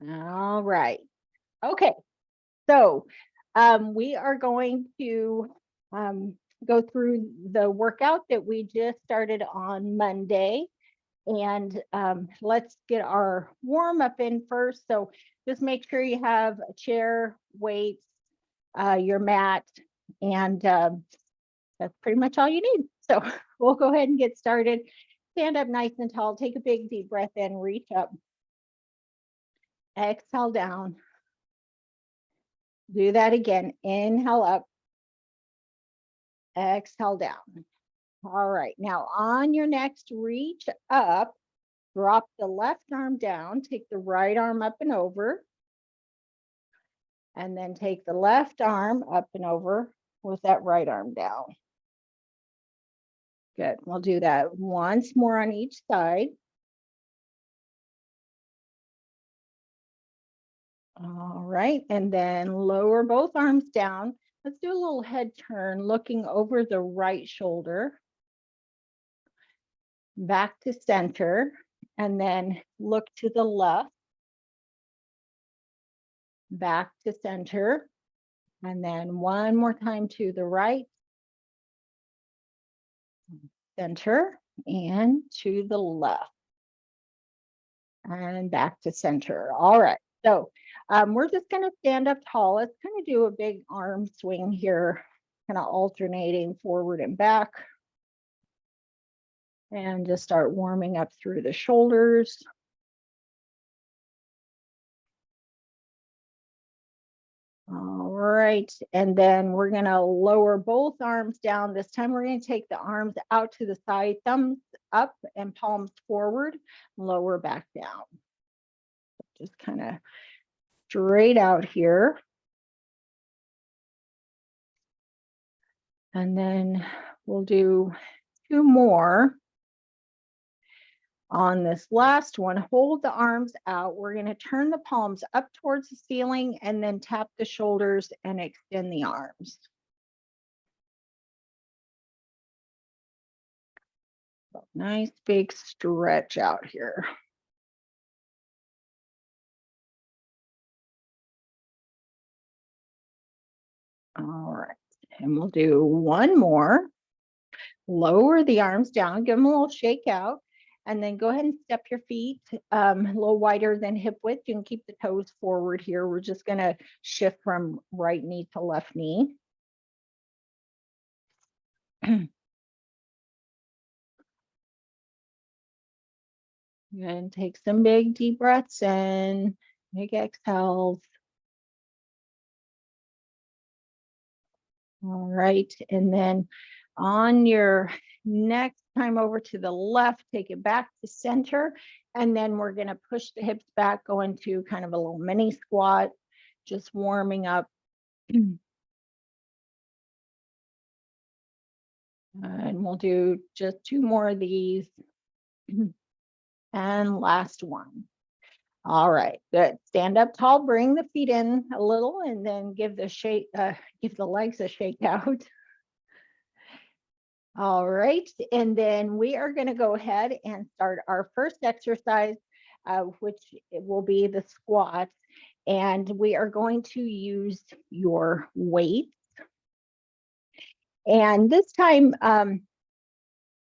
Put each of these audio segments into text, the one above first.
All right. Okay. So we are going to um, go through the workout that we just started on Monday. And let's get our warm up in first. So just make sure you have a chair, weights, your mat, and that's pretty much all you need. So we'll go ahead and get started. Stand up nice and tall. Take a big deep breath in, reach up, exhale down. Do that again. Inhale up, exhale down. All right. Now on your next reach up, drop the left arm down, take the right arm up and over, and then take the left arm up and over with that right arm down. Good. We'll do that once more on each side. All right. And then lower both arms down. Let's do a little head turn, looking over the right shoulder, back to center, and then look to the left, back to center, and then one more time to the right, center, and to the left, and back to center. All right. So we're just going to stand up tall. Let's kind of do a big arm swing here, kind of alternating forward and back. And just start warming up through the shoulders. All right, and then we're gonna lower both arms down. This time we're gonna take the arms out to the side, thumbs up and palms forward, lower back down. Just kind of straight out here. And then we'll do 2 more. On this last one, hold the arms out. We're going to turn the palms up towards the ceiling and then tap the shoulders and extend the arms. Nice big stretch out here. All right, and we'll do one more. Lower the arms down, give them a little shake out, and then go ahead and step your feet a little wider than hip width. You can keep the toes forward here. We're just going to shift from right knee to left knee. And take some big deep breaths in, big exhales. All right, and then on your next time over to the left, take it back to center, and then we're going to push the hips back, go into kind of a little mini squat, just warming up. And we'll do just 2 more of these. And last one. All right, good. Stand up tall, bring the feet in a little, and then give the legs a shake out. All right, and then we are going to go ahead and start our first exercise, which will be the squats. And we are going to use your weights. And this time,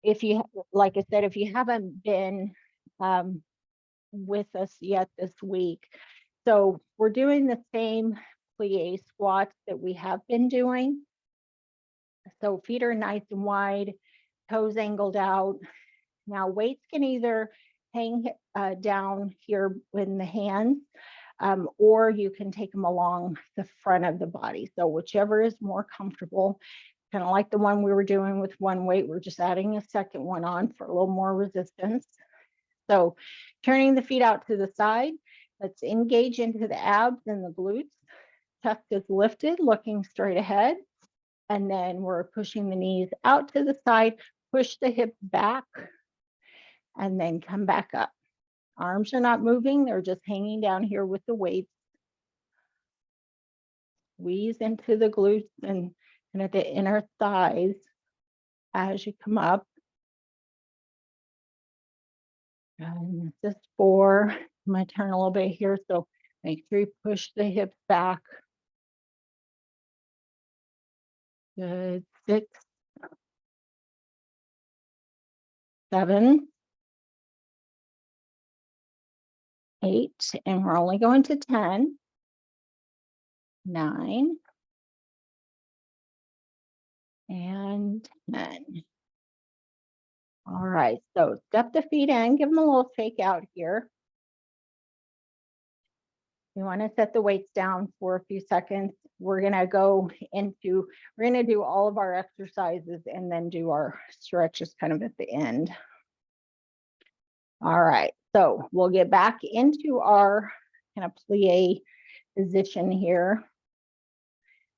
if you, like I said, if you haven't been with us yet this week, so we're doing the same plie squats that we have been doing. So feet are nice and wide, toes angled out. Now weights can either hang down here in the hands, or you can take them along the front of the body. So whichever is more comfortable, kind of like the one we were doing with one weight, we're just adding a second one on for a little more resistance. So turning the feet out to the side, let's engage into the abs and the glutes. Chest is lifted, looking straight ahead. And then we're pushing the knees out to the side, push the hips back, and then come back up. Arms are not moving, they're just hanging down here with the weights. Squeeze into the glutes and at the inner thighs as you come up. And this is for I'm going to turn a little bit here. So make sure you push the hips back. Good. 6, 7, 8, and we're only going to 10, 9, and 10. All right, so step the feet in, give them a little shake out here. You want to set the weights down for a few seconds. We're going to we're going to do all of our exercises and then do our stretches kind of at the end. All right, so we'll get back into our kind of plie position here.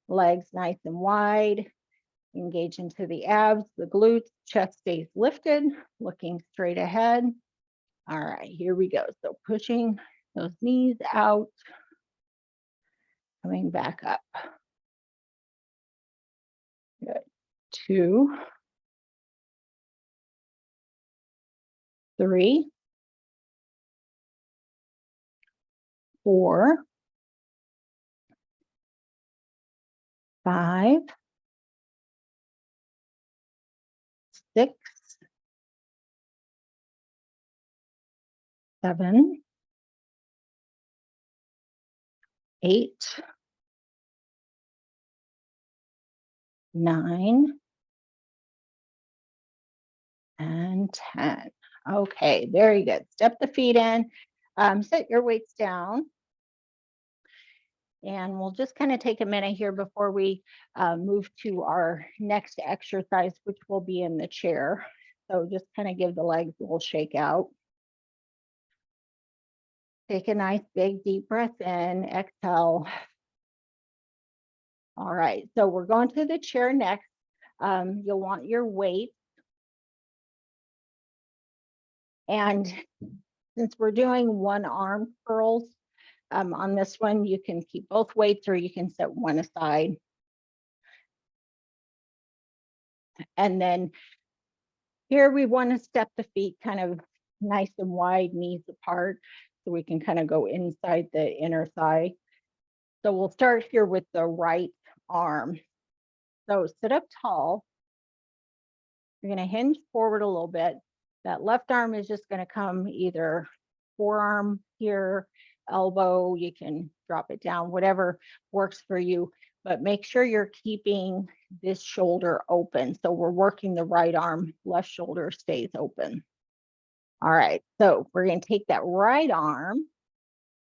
Legs nice and wide. Engage into the abs, the glutes, chest stays lifted, looking straight ahead. All right, here we go. So pushing those knees out, coming back up. Good. 2, 3, 4, 5, 6, 7, 8, 9, and 10. Okay, very good. Step the feet in, set your weights down. And we'll just kind of take a minute here before we move to our next exercise, which will be in the chair. So just kind of give the legs a little shake out. Take a nice big deep breath in, exhale. All right, so we're going to the chair next. You'll want your weight. And since we're doing one arm curls, on this one, you can keep both weights or you can set one aside. And then here we want to step the feet kind of nice and wide, knees apart, so we can kind of go inside the inner thigh. So we'll start here with the right arm. So sit up tall. You're going to hinge forward a little bit. That left arm is just going to come either forearm here, elbow, you can drop it down, whatever works for you, but make sure you're keeping this shoulder open. So we're working the right arm, left shoulder stays open. All right, so we're going to take that right arm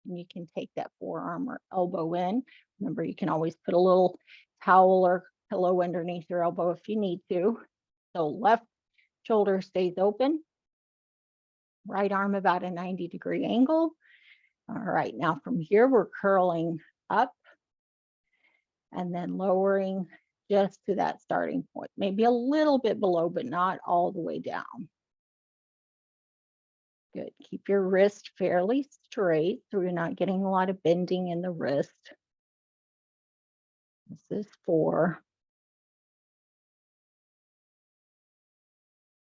and you can take that forearm or elbow in. Remember, you can always put a little towel or pillow underneath your elbow if you need to. So left shoulder stays open, right arm about a 90-degree angle. All right, now from here, we're curling up and then lowering just to that starting point, maybe a little bit below, but not all the way down. Good. Keep your wrist fairly straight so you're not getting a lot of bending in the wrist. This is 4,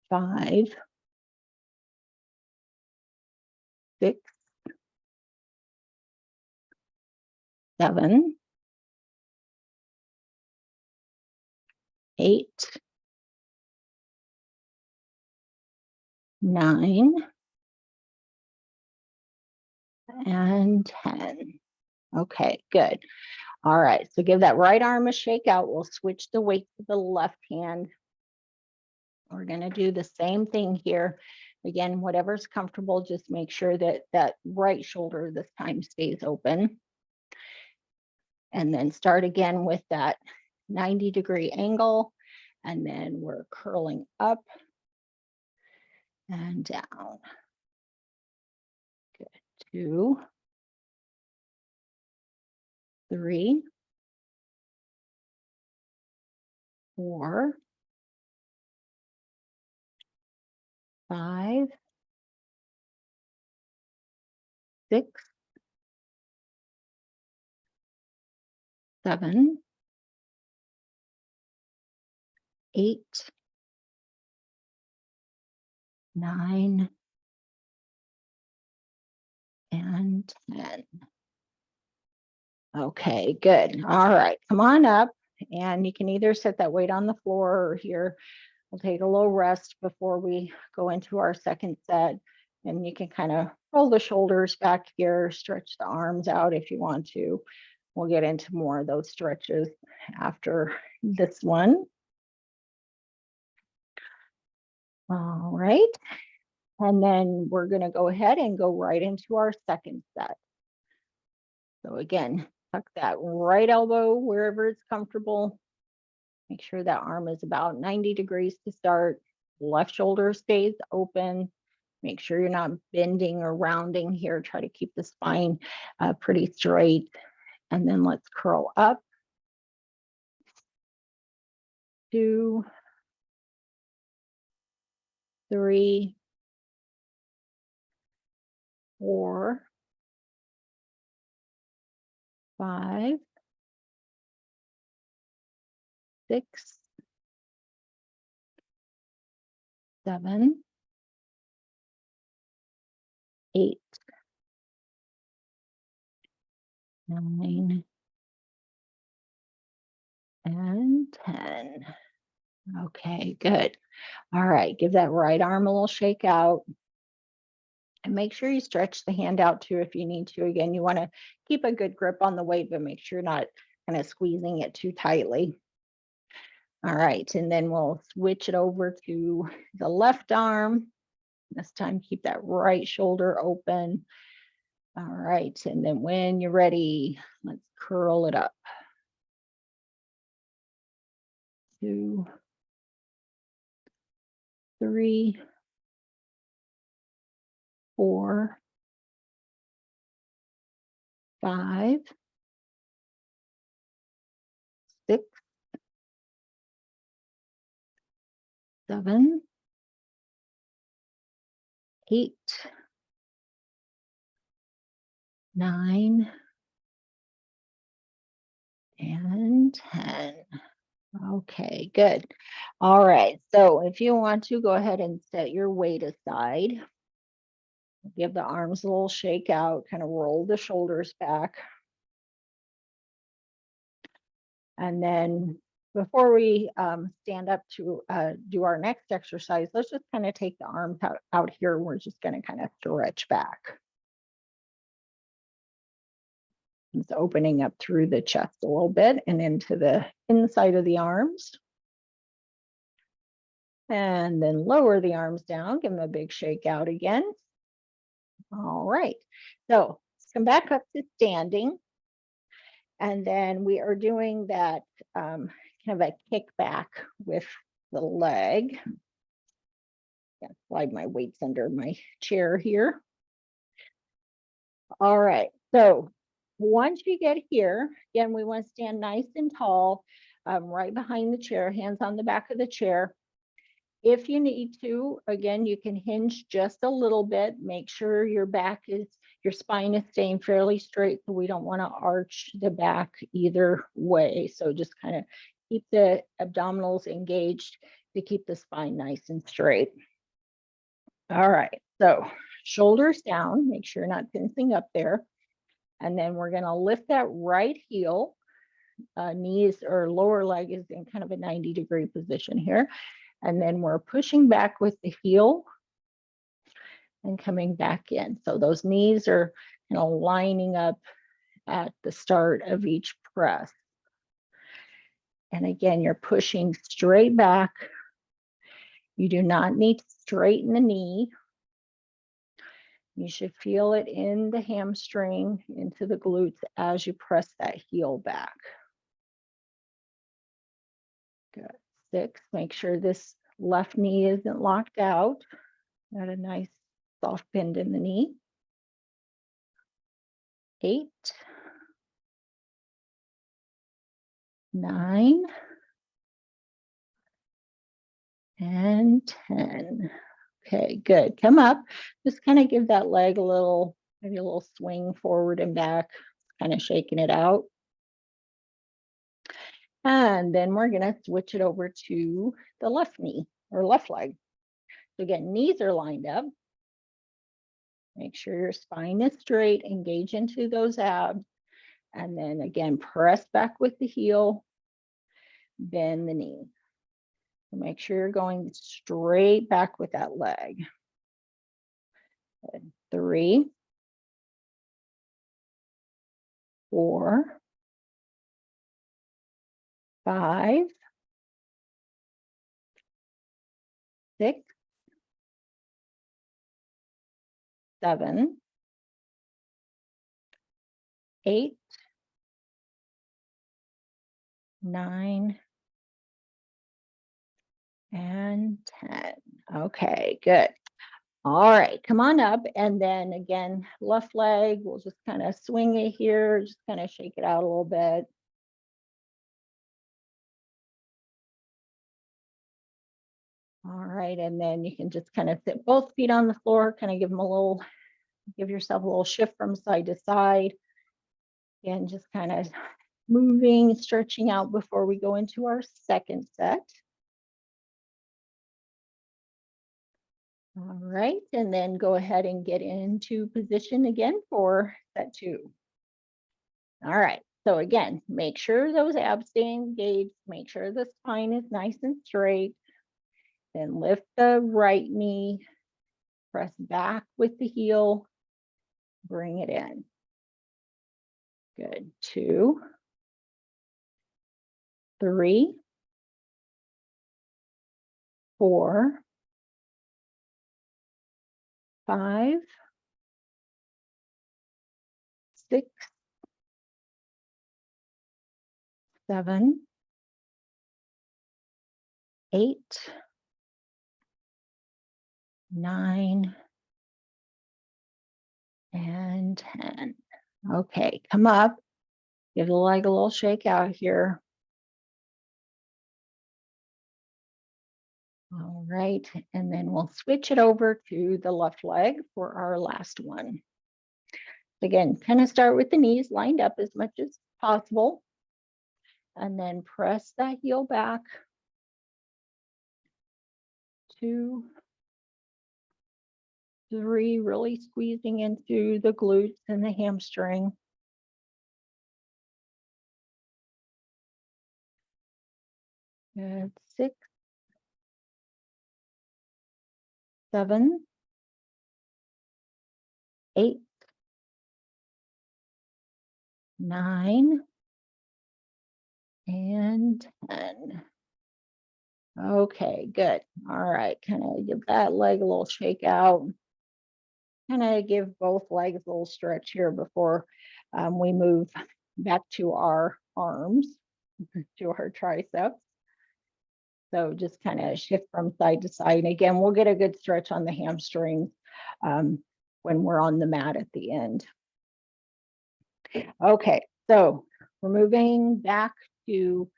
5, 6, 7, 8, 9, and 10. Okay, good. All right, so give that right arm a shake out. We'll switch the weight to the left hand. We're going to do the same thing here. Again, whatever's comfortable, just make sure that that right shoulder this time stays open. And then start again with that 90-degree angle. And then we're curling up and down. Good. 2, 3, 4, 5, 6, 7, 8, 9, and 10. Okay, good. All right, come on up, and you can either set that weight on the floor or here. We'll take a little rest before we go into our second set. And you can kind of roll the shoulders back here, stretch the arms out if you want to. We'll get into more of those stretches after this one. All right. And then we're going to go ahead and go right into our second set. So again, tuck that right elbow wherever it's comfortable. Make sure that arm is about 90 degrees to start. Left shoulder stays open. Make sure you're not bending or rounding here. Try to keep the spine pretty straight. And then let's curl up. 2, 3, 4, 5, 6, 7, 8, 9, and 10. Okay, good. All right, give that right arm a little shake out. And make sure you stretch the hand out too if you need to. Again, you want to keep a good grip on the weight, but make sure you're not kind of squeezing it too tightly. All right, and then we'll switch it over to the left arm. This time, keep that right shoulder open. All right, and then when you're ready, let's curl it up. 2, 3, 4, 5, 6, 7, 8, 9, and 10. Okay, good. All right, so if you want to go ahead and set your weight aside, give the arms a little shake out, kind of roll the shoulders back. And then before we stand up to do our next exercise, let's just kind of take the arms out here. We're just going to kind of stretch back. It's opening up through the chest a little bit and into the inside of the arms. And then lower the arms down, give them a big shake out again. All right, so let's come back up to standing. And then we are doing that kind of a kickback with the leg. Yeah, slide my weights under my chair here. All right, so once you get here, again, we want to stand nice and tall, right behind the chair, hands on the back of the chair. If you need to, again, you can hinge just a little bit. Make sure your spine is staying fairly straight. So we don't want to arch the back either way. So just kind of keep the abdominals engaged to keep the spine nice and straight. All right, so shoulders down, make sure you're not tensing up there. And then we're going to lift that right heel. Knees or lower leg is in kind of a 90-degree position here. And then we're pushing back with the heel and coming back in. So those knees are, lining up at the start of each press. And again, you're pushing straight back. You do not need to straighten the knee. You should feel it in the hamstring, into the glutes as you press that heel back. Good. 6, make sure this left knee isn't locked out. Got a nice soft bend in the knee. 8, 9, and 10. Okay, good. Come up. Just kind of give that leg maybe a little swing forward and back, kind of shaking it out. And then we're going to switch it over to the left knee or left leg. So again, knees are lined up. Make sure your spine is straight, engage into those abs. And then again, press back with the heel, bend the knee. So make sure you're going straight back with that leg. Good. 3, 4, 5, 6, 7, 8, 9, and 10. Okay, good. All right, come on up. And then again, left leg, we'll just kind of swing it here, just kind of shake it out a little bit. All right, and then you can just kind of sit both feet on the floor, kind of give yourself a little shift from side to side. Again, just kind of moving, stretching out before we go into our second set. All right, and then go ahead and get into position again for set 2. All right, so again, make sure those abs stay engaged, make sure the spine is nice and straight. Then lift the right knee, press back with the heel, bring it in. Good. 2, 3, 4, 5, 6, 7, 8, 9, and 10. Okay, come up. Give the leg a little shake out here. All right, and then we'll switch it over to the left leg for our last one. Again, kind of start with the knees lined up as much as possible, and then press that heel back. 2, 3, really squeezing into the glutes and the hamstring. Good. 6, 7, 8, 9, and 10. Okay, good. All right, kind of give that leg a little shake out. Kind of give both legs a little stretch here before we move back to our arms, to our triceps. So just kind of shift from side to side. And again, we'll get a good stretch on the hamstrings when we're on the mat at the end. Okay, so we're moving back to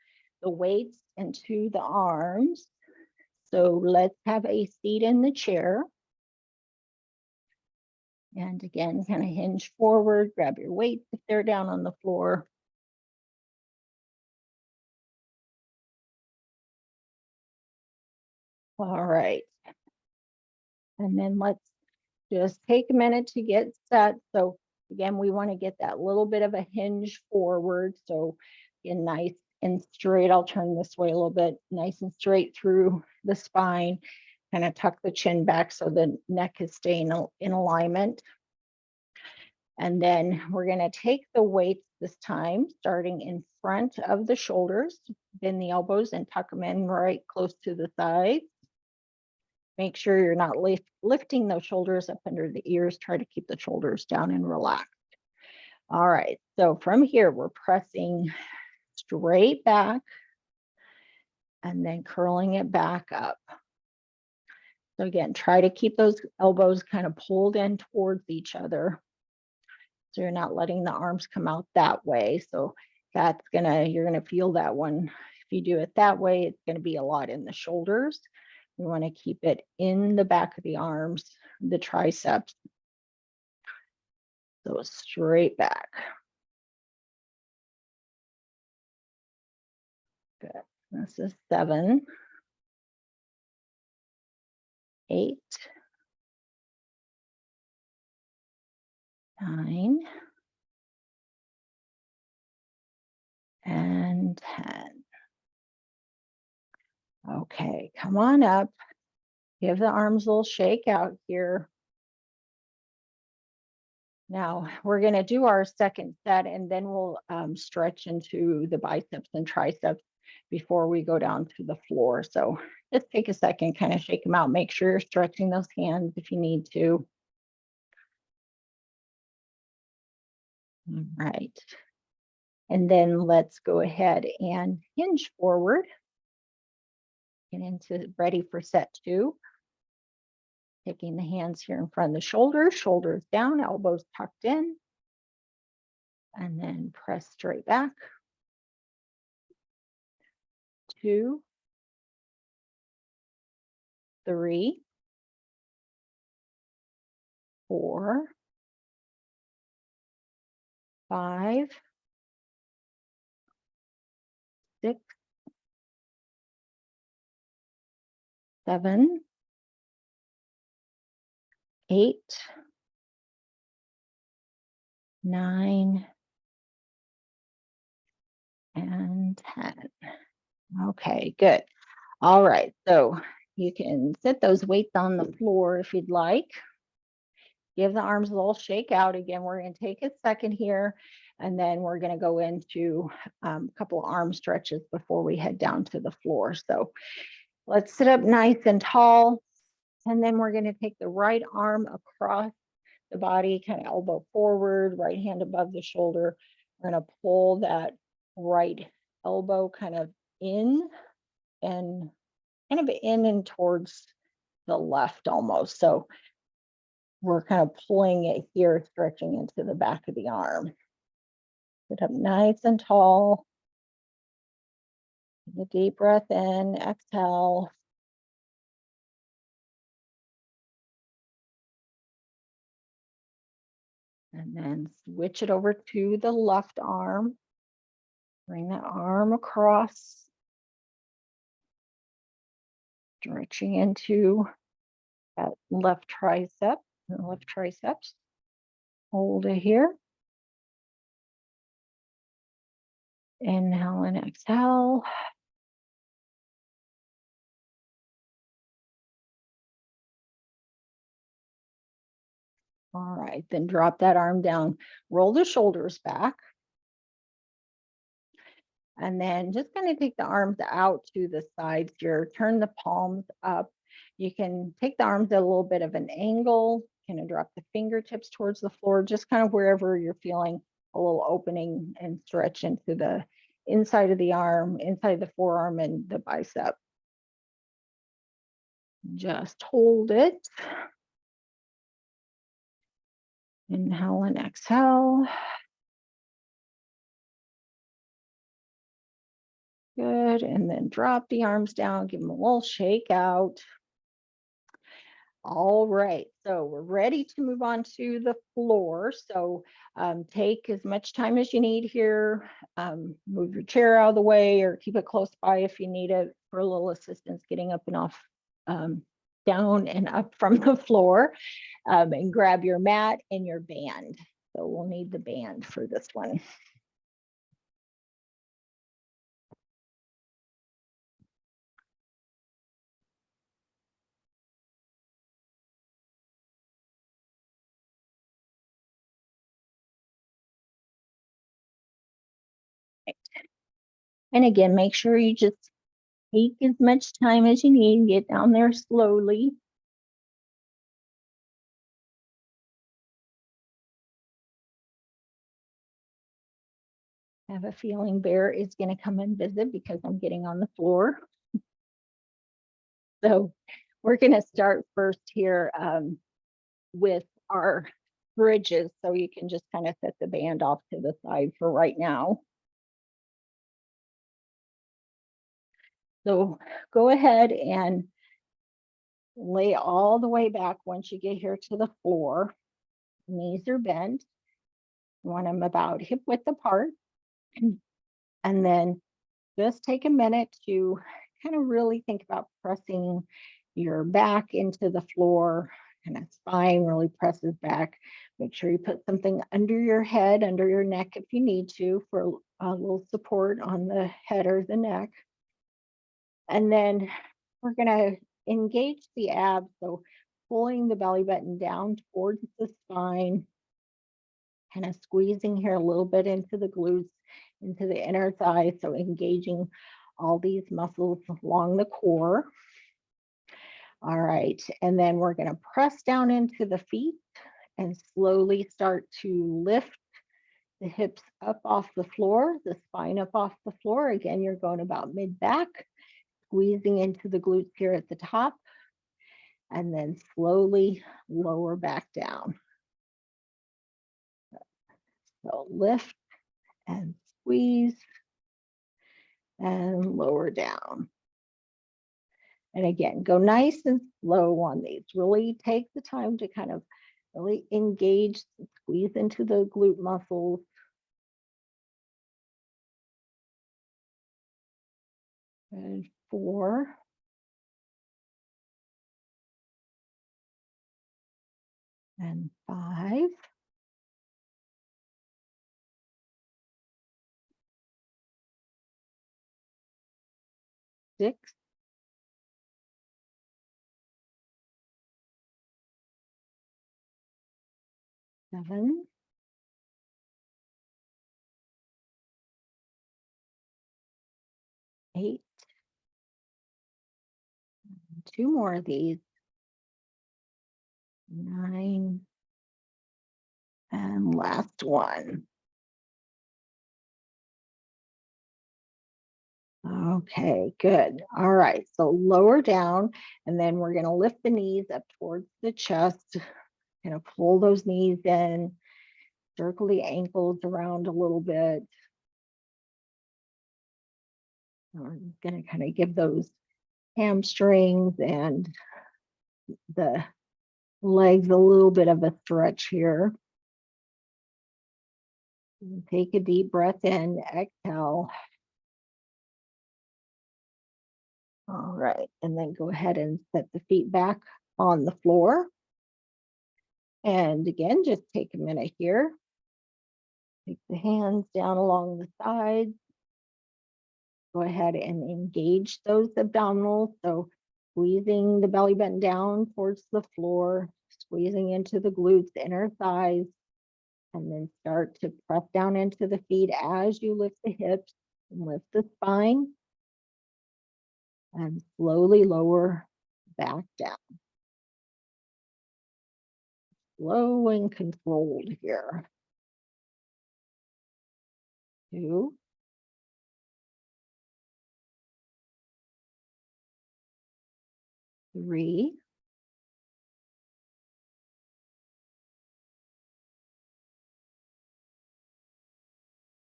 the weights and to the arms. So let's have a seat in the chair. And again, kind of hinge forward, grab your weights if they're down on the floor. All right. And then let's just take a minute to get set. So again, we want to get that little bit of a hinge forward. So again, nice and straight. I'll turn this way a little bit, nice and straight through the spine. Kind of tuck the chin back so the neck is staying in alignment. And then we're going to take the weights this time, starting in front of the shoulders, bend the elbows and tuck them in right close to the sides. Make sure you're not lifting those shoulders up under the ears. Try to keep the shoulders down and relaxed. All right, so from here, we're pressing straight back and then curling it back up. So again, try to keep those elbows kind of pulled in towards each other. So you're not letting the arms come out that way. So you're gonna feel that one. If you do it that way, it's gonna be a lot in the shoulders. We want to keep it in the back of the arms, the triceps. So straight back. Good. This is 7, 8, 9, and 10. Okay, come on up. Give the arms a little shake out here. Now we're going to do our second set, and then we'll stretch into the biceps and triceps before we go down to the floor. So just take a second, kind of shake them out. Make sure you're stretching those hands if you need to. All right. And then let's go ahead and hinge forward. Get into ready for set 2. Taking the hands here in front of the shoulders, shoulders down, elbows tucked in. And then press straight back. 2, 3, 4, 5, 6, 7, 8, 9, and 10. Okay, good. All right, so you can set those weights on the floor if you'd like. Give the arms a little shake out. Again, we're going to take a second here, and then we're going to go into a couple of arm stretches before we head down to the floor. So let's sit up nice and tall, and then we're going to take the right arm across the body, kind of elbow forward, right hand above the shoulder. We're going to pull that right elbow kind of in and towards the left almost. So we're kind of pulling it here, stretching into the back of the arm. Sit up nice and tall. Take a deep breath in, exhale. And then switch it over to the left arm. Bring that arm across. Stretching into that left tricep, left triceps. Hold it here. Inhale and exhale. All right, then drop that arm down. Roll the shoulders back. And then just going to take the arms out to the sides here. Turn the palms up. You can take the arms at a little bit of an angle. Kind of drop the fingertips towards the floor, just kind of wherever you're feeling a little opening, and stretch into the inside of the arm, inside the forearm and the bicep. Just hold it. Inhale and exhale. Good. And then drop the arms down, give them a little shake out. All right, so we're ready to move on to the floor. So take as much time as you need here. Move your chair out of the way or keep it close by if you need it for a little assistance getting up and off, down and up from the floor. And grab your mat and your band. So we'll need the band for this one. And again, make sure you just take as much time as you need, get down there slowly. I have a feeling Bear is going to come and visit because I'm getting on the floor. So we're going to start first here with our bridges. So you can just kind of set the band off to the side for right now. So go ahead and lay all the way back once you get here to the floor. Knees are bent. You want them about hip width apart. And then just take a minute to kind of really think about pressing your back into the floor, and that spine really presses back. Make sure you put something under your head, under your neck if you need to, for a little support on the head or the neck. And then we're going to engage the abs. So pulling the belly button down towards the spine, kind of squeezing here a little bit into the glutes, into the inner thighs. So engaging all these muscles along the core. All right. And then we're going to press down into the feet and slowly start to lift the hips up off the floor, the spine up off the floor. Again, you're going about mid-back, squeezing into the glutes here at the top, and then slowly lower back down. So lift and squeeze and lower down. And again, go nice and slow on these. Really take the time to kind of really engage, squeeze into the glute muscles. And 4. And 5. 6. 7. 8. 2 more of these. 9. And last one. Okay, good. All right, so lower down, and then we're going to lift the knees up towards the chest. Kind of pull those knees in, circle the ankles around a little bit. We're going to kind of give those hamstrings and the legs a little bit of a stretch here. Take a deep breath in, exhale. All right, and then go ahead and set the feet back on the floor. And again, just take a minute here. Take the hands down along the sides. Go ahead and engage those abdominals. So squeezing the belly button down towards the floor, squeezing into the glutes, inner thighs, and then start to press down into the feet as you lift the hips and lift the spine, and slowly lower back down. Slow and controlled here. 2. 3.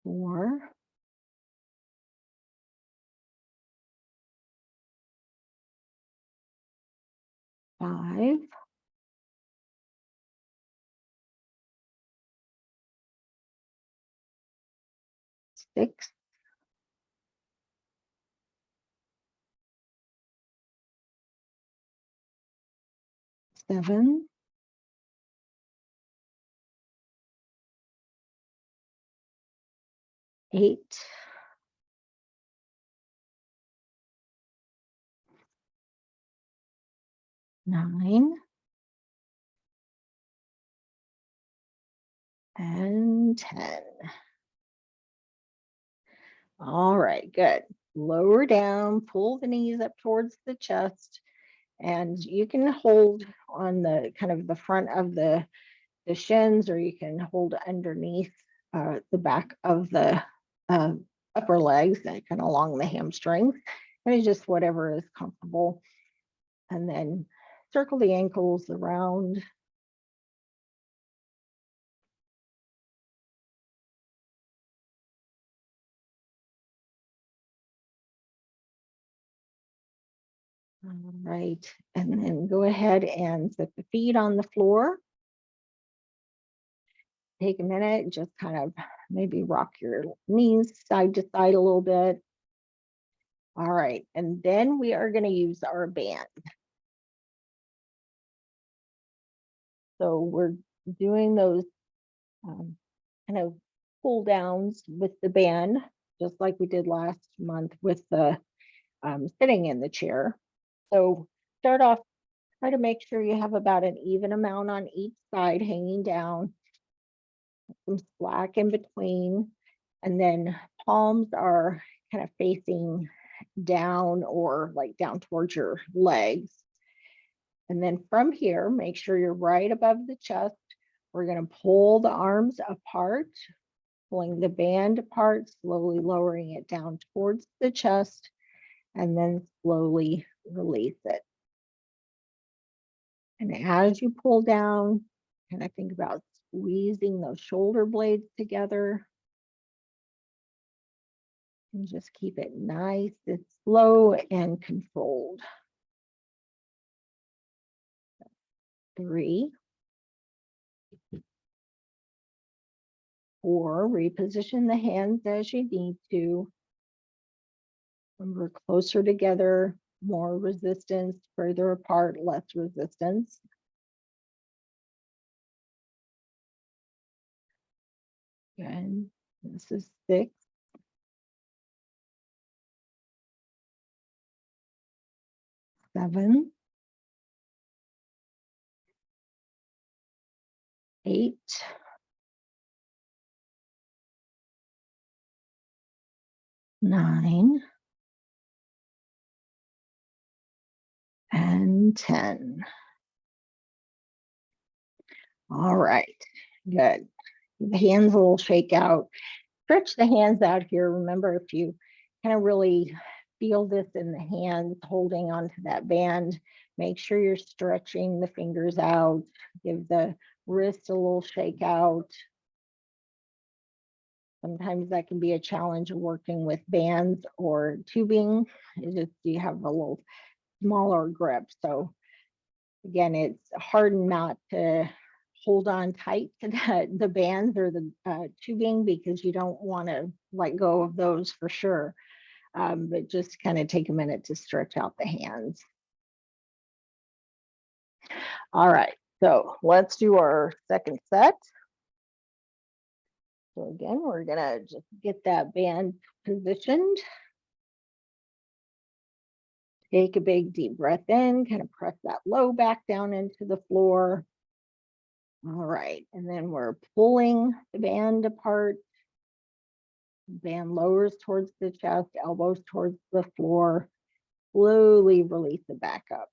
4. 5. 6. 7. 8. 9. And 10. All right, good. Lower down, pull the knees up towards the chest, and you can hold on the kind of the front of the shins, or you can hold underneath the back of the upper legs, and kind of along the hamstrings. And it's just whatever is comfortable. And then circle the ankles around. All right, and then go ahead and set the feet on the floor. Take a minute, just kind of maybe rock your knees side to side a little bit. All right, and then we are going to use our band. So we're doing those kind of pull downs with the band, just like we did last month with the sitting in the chair. So start off, try to make sure you have about an even amount on each side hanging down, some slack in between, and then palms are kind of facing down or like down towards your legs. And then from here, make sure you're right above the chest. We're going to pull the arms apart, pulling the band apart, slowly lowering it down towards the chest, and then slowly release it. And as you pull down, kind of think about squeezing those shoulder blades together. And just keep it nice and slow and controlled. 3, 4, reposition the hands as you need to. Remember, closer together, more resistance, further apart, less resistance. Again, this is 6. 7, 8, 9, and 10. All right, good. The hands will shake out. Stretch the hands out here. Remember, if you kind of really feel this in the hands, holding onto that band, make sure you're stretching the fingers out. Give the wrist a little shake out. Sometimes that can be a challenge of working with bands or tubing. It's just you have a little smaller grip. So again, it's hard not to hold on tight to the bands or the tubing, because you don't want to let go of those for sure. But just kind of take a minute to stretch out the hands. All right, so let's do our second set. So again, we're gonna just get that band positioned. Take a big deep breath in, kind of press that low back down into the floor. All right, and then we're pulling the band apart. Band lowers towards the chest, elbows towards the floor. Slowly release it back up.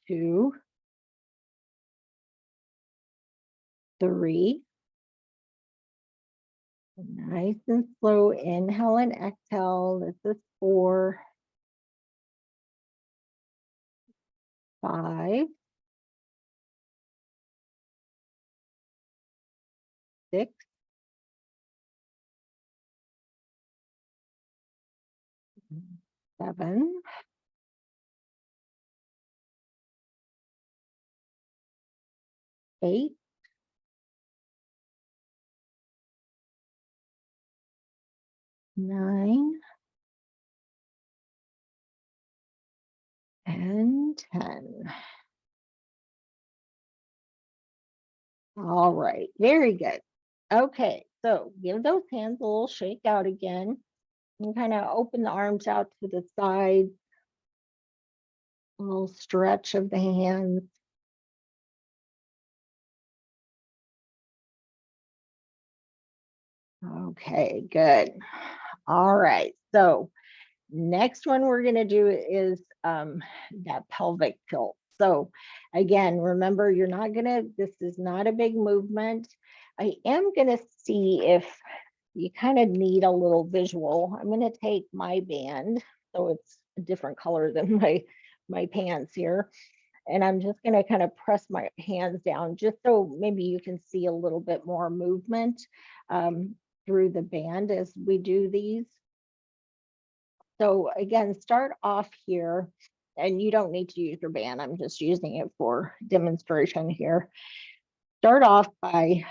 2, 3. Nice and slow. Inhale and exhale. This is 4, 5, 6, 7, 8, 9, and 10. All right, very good. Okay, so give those hands a little shake out again, and kind of open the arms out to the side. A little stretch of the hands. Okay, good. All right, so next one we're going to do is that pelvic tilt. So again, remember, you're not going to, this is not a big movement. I am going to see if you kind of need a little visual. I'm going to take my band, so it's a different color than my pants here. And I'm just going to kind of press my hands down just so maybe you can see a little bit more movement through the band as we do these. So again, start off here, and you don't need to use your band. I'm just using it for demonstration here. Start off by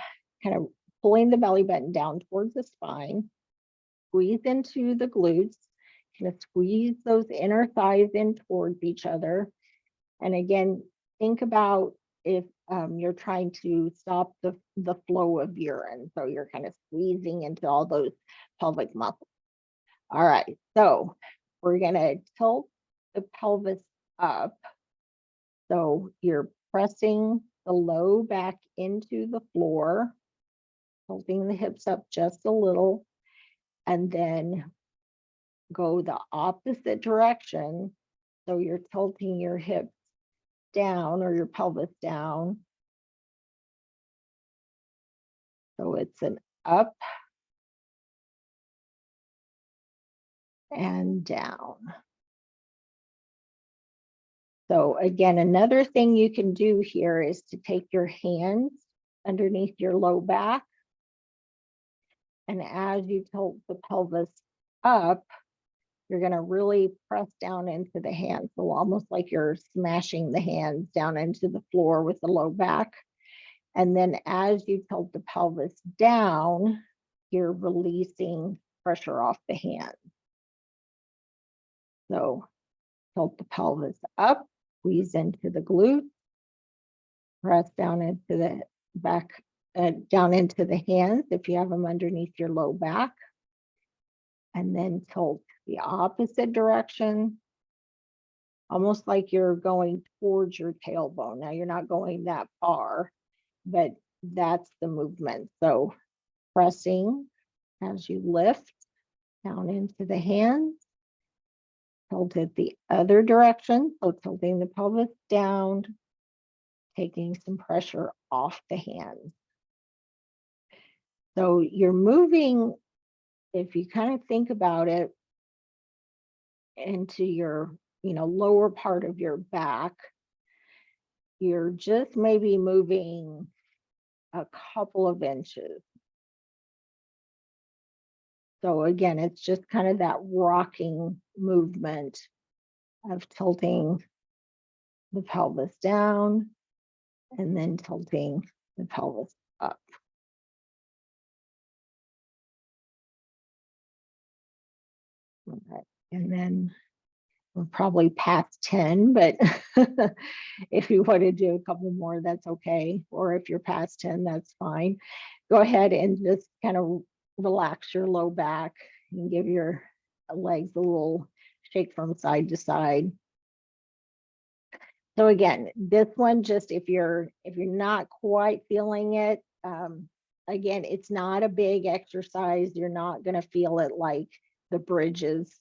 kind of pulling the belly button down towards the spine, squeeze into the glutes, kind of squeeze those inner thighs in towards each other. And again, think about if you're trying to stop the flow of urine. So you're kind of squeezing into all those pelvic muscles. All right, so we're gonna tilt the pelvis up. So you're pressing the low back into the floor, tilting the hips up just a little, and then go the opposite direction. So you're tilting your hips down or your pelvis down. So it's an up and down. So again, another thing you can do here is to take your hands underneath your low back. And as you tilt the pelvis up, you're going to really press down into the hands. So almost like you're smashing the hands down into the floor with the low back. And then as you tilt the pelvis down, you're releasing pressure off the hands. So tilt the pelvis up, squeeze into the glutes, press down into the back, down into the hands if you have them underneath your low back, and then tilt the opposite direction, almost like you're going towards your tailbone. Now you're not going that far, but that's the movement. So pressing as you lift down into the hands, tilt it the other direction. So tilting the pelvis down, taking some pressure off the hands. So you're moving, if you kind of think about it, into your, lower part of your back, you're just maybe moving a couple of inches. So again, it's just kind of that rocking movement of tilting the pelvis down and then tilting the pelvis up. All right. And then we're probably past 10, but if you want to do a couple more, that's okay. Or if you're past 10, that's fine. Go ahead and just kind of relax your low back and give your legs a little shake from side to side. So again, this one, just if you're not quite feeling it, again, it's not a big exercise. You're not going to feel it like the bridges.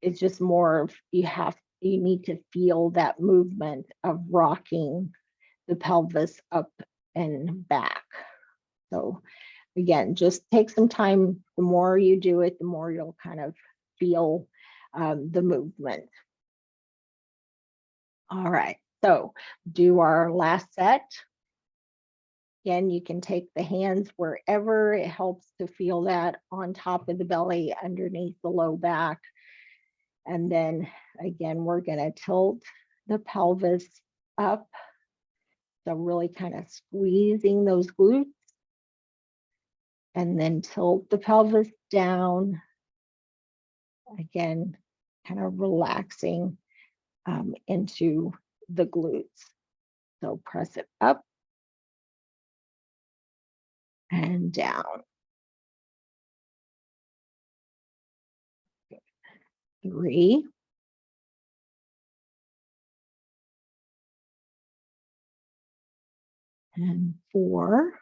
It's just more of you need to feel that movement of rocking the pelvis up and back. So again, just take some time. The more you do it, the more you'll kind of feel the movement. All right, so do our last set. Again, you can take the hands wherever it helps to feel that on top of the belly, underneath the low back. And then again, we're going to tilt the pelvis up. So really kind of squeezing those glutes. And then tilt the pelvis down. Again, kind of relaxing into the glutes. So press it up and down. 3, and 4,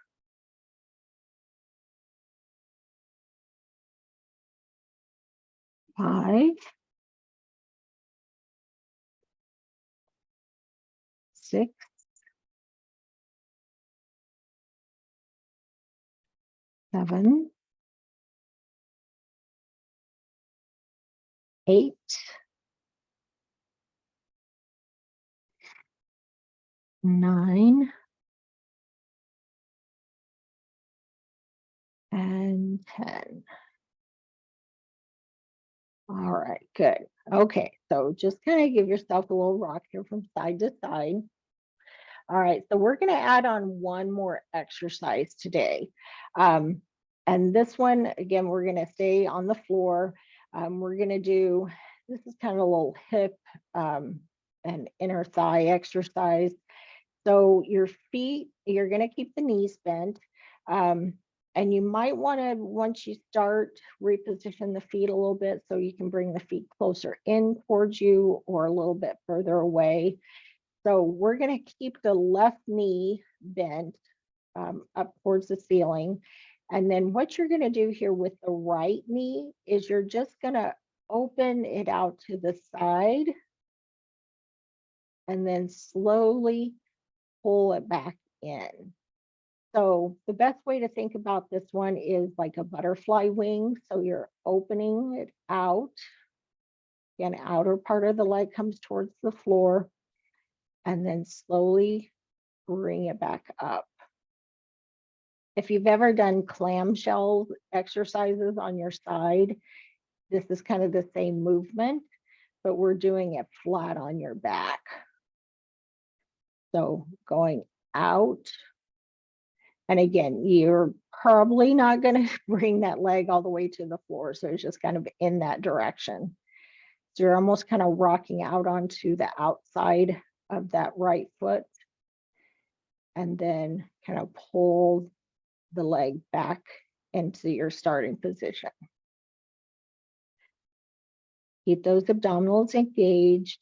5, 6, 7, 8, 9, and 10. All right, good. Okay, so just kind of give yourself a little rock here from side to side. All right, so we're going to add on one more exercise today. And this one, again, we're going to stay on the floor. We're going to do, this is kind of a little hip an inner thigh exercise. So your feet, you're going to keep the knees bent. And you might want to, once you start, reposition the feet a little bit so you can bring the feet closer in towards you or a little bit further away. So we're going to keep the left knee bent up towards the ceiling. And then what you're going to do here with the right knee is you're just going to open it out to the side and then slowly pull it back in. So the best way to think about this one is like a butterfly wing. So you're opening it out. Again, outer part of the leg comes towards the floor and then slowly bring it back up. If you've ever done clamshell exercises on your side, this is kind of the same movement, but we're doing it flat on your back. So going out. And again, you're probably not going to bring that leg all the way to the floor. So it's just kind of in that direction. So you're almost kind of rocking out onto the outside of that right foot. And then kind of pull the leg back into your starting position. Keep those abdominals engaged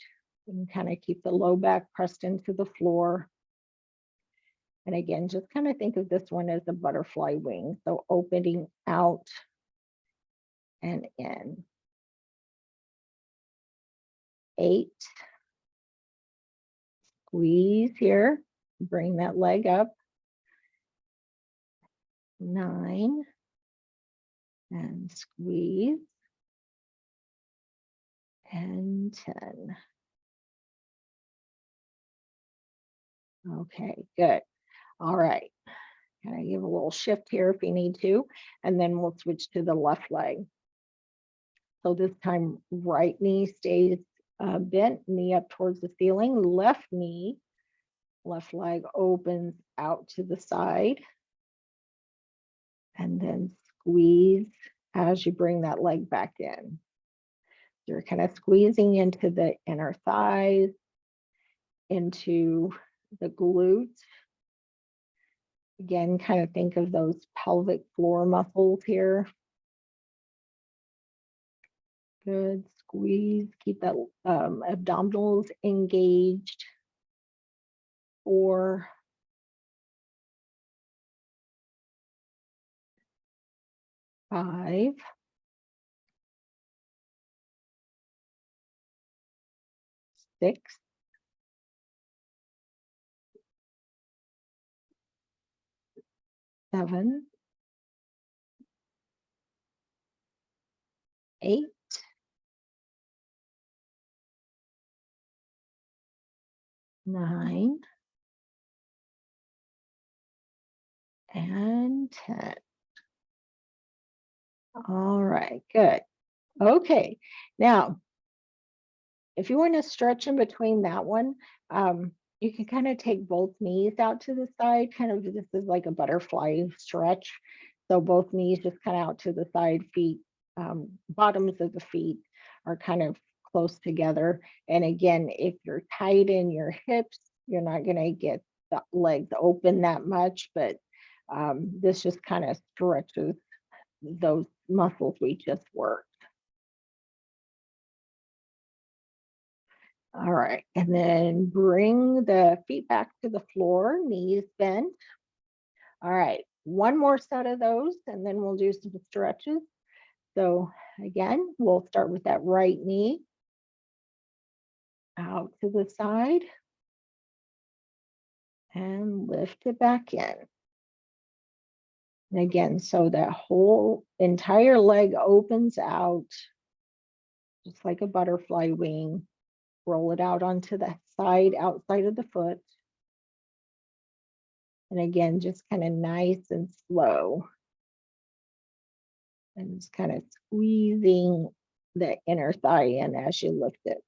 and kind of keep the low back pressed into the floor. And again, just kind of think of this one as a butterfly wing. So opening out and in. 8. Squeeze here. Bring that leg up. 9. And squeeze. And 10. Okay, good. All right. Can I give a little shift here if you need to? And then we'll switch to the left leg. So this time, right knee stays bent, knee up towards the ceiling, left knee, left leg opens out to the side. And then squeeze as you bring that leg back in. You're kind of squeezing into the inner thighs, into the glutes. Again, kind of think of those pelvic floor muscles here. Good, squeeze, keep that abdominals engaged. 4, 5, 6, 7, 8, 9, and 10. All right, good. Okay, now, if you want to stretch in between that one, you can kind of take both knees out to the side, kind of this is like a butterfly stretch. So both knees just kind of out to the side, feet, bottoms of the feet are kind of close together. And again, if you're tight in your hips, you're not going to get the legs open that much, but this just kind of stretches those muscles we just worked. All right, and then bring the feet back to the floor, knees bent. All right, one more set of those, and then we'll do some stretches. So again, we'll start with that right knee out to the side and lift it back in. And again, so that whole entire leg opens out, just like a butterfly wing. Roll it out onto the side, outside of the foot. And again, just kind of nice and slow. And just kind of squeezing the inner thigh in as you lift it.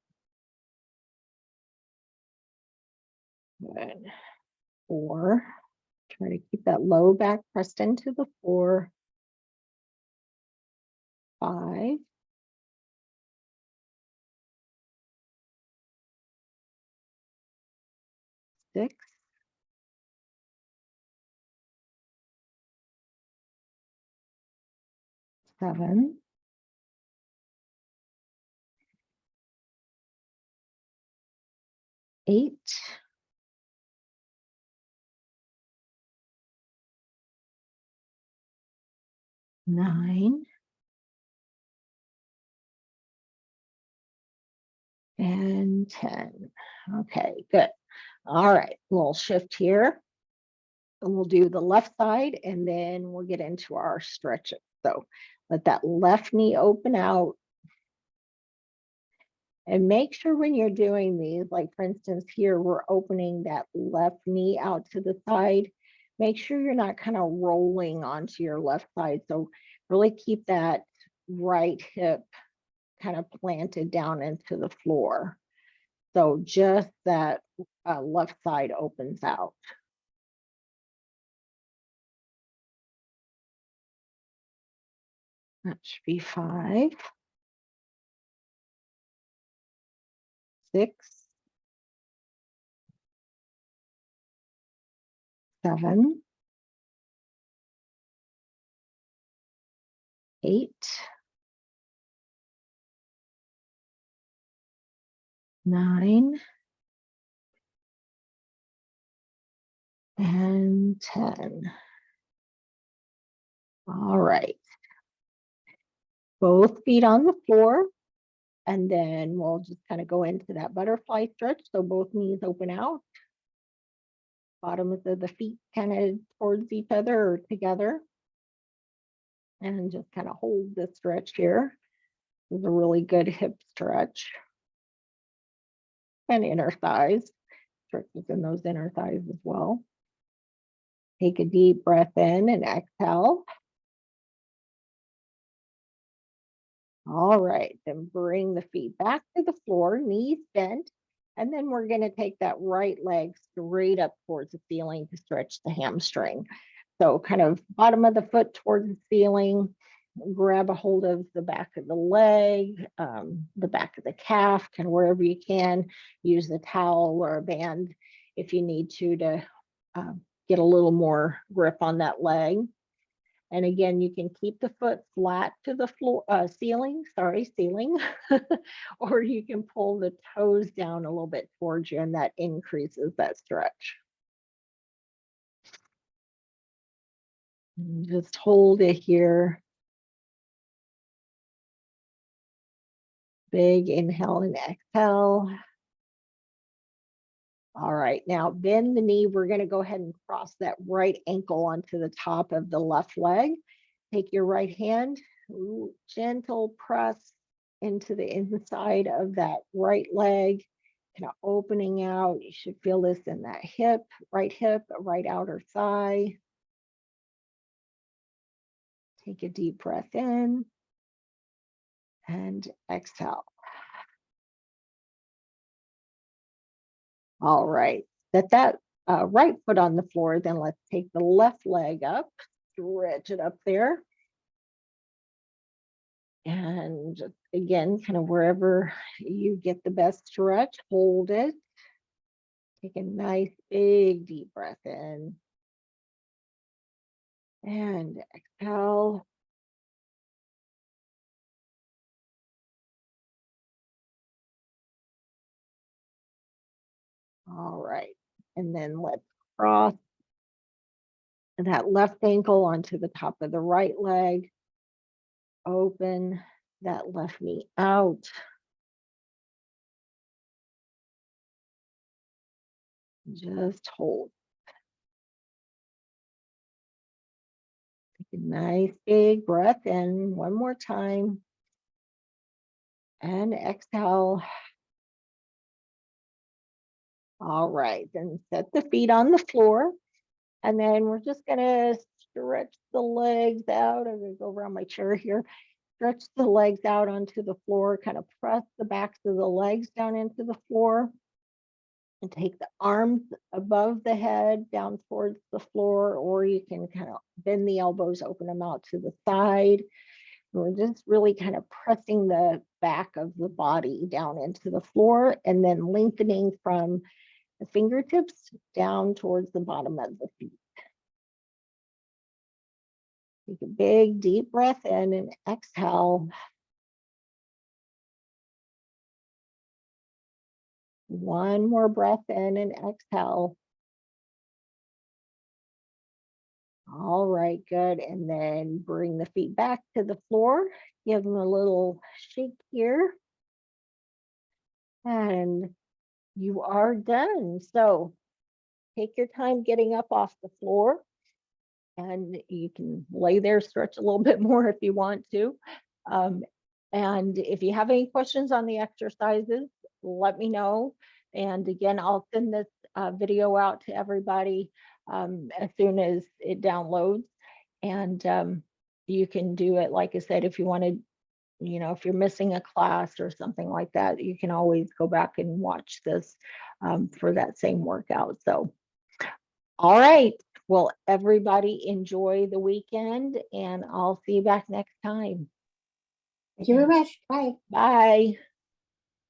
Good. 4. Try to keep that low back pressed into the floor. 5. 6, 7, 8, 9, and 10. Okay, good. All right, we'll shift here. And we'll do the left side and then we'll get into our stretches. So let that left knee open out. And make sure when you're doing these, like for instance, here we're opening that left knee out to the side. Make sure you're not kind of rolling onto your left side. So really keep that right hip kind of planted down into the floor. So just that left side opens out. That should be 5, 6, 7, 8, 9, and 10. All right. Both feet on the floor. And then we'll just kind of go into that butterfly stretch. So both knees open out. Bottoms of the feet kind of towards each other or together. And just kind of hold this stretch here. This is a really good hip stretch. And inner thighs. Stretches in those inner thighs as well. Take a deep breath in and exhale. All right, then bring the feet back to the floor, knees bent, and then we're going to take that right leg straight up towards the ceiling to stretch the hamstring. So kind of bottom of the foot towards the ceiling, grab a hold of the back of the leg, the back of the calf, kind of wherever you can. Use a towel or a band if you need to get a little more grip on that leg. And again, you can keep the foot flat to the floor, ceiling, or you can pull the toes down a little bit towards you and that increases that stretch. And just hold it here. Big inhale and exhale. All right, now bend the knee. We're going to go ahead and cross that right ankle onto the top of the left leg. Take your right hand, gentle press into the inside of that right leg, kind of opening out. You should feel this in that hip, right outer thigh. Take a deep breath in and exhale. All right, set that right foot on the floor. Then let's take the left leg up, stretch it up there. And just again, kind of wherever you get the best stretch, hold it. Take a nice big deep breath in. And exhale. All right. And then let's cross that left ankle onto the top of the right leg. Open that left knee out. Just hold. Take a nice big breath in one more time. And exhale. All right, then set the feet on the floor. And then we're just gonna stretch the legs out. I'm gonna go around my chair here. Stretch the legs out onto the floor, kind of press the backs of the legs down into the floor. And take the arms above the head down towards the floor, or you can kind of bend the elbows, open them out to the side. We're just really kind of pressing the back of the body down into the floor and then lengthening from the fingertips down towards the bottom of the feet. Take a big deep breath in and exhale. One more breath in and exhale. All right, good. And then bring the feet back to the floor. Give them a little shake here. And you are done. So take your time getting up off the floor. And you can lay there, stretch a little bit more if you want to. And if you have any questions on the exercises, let me know. And again, I'll send this video out to everybody as soon as it downloads. And you can do it, like I said, if you want to, if you're missing a class or something like that, you can always go back and watch this for that same workout. So, all right. Well, everybody enjoy the weekend, and I'll see you back next time. Thank you very much. Bye. Bye.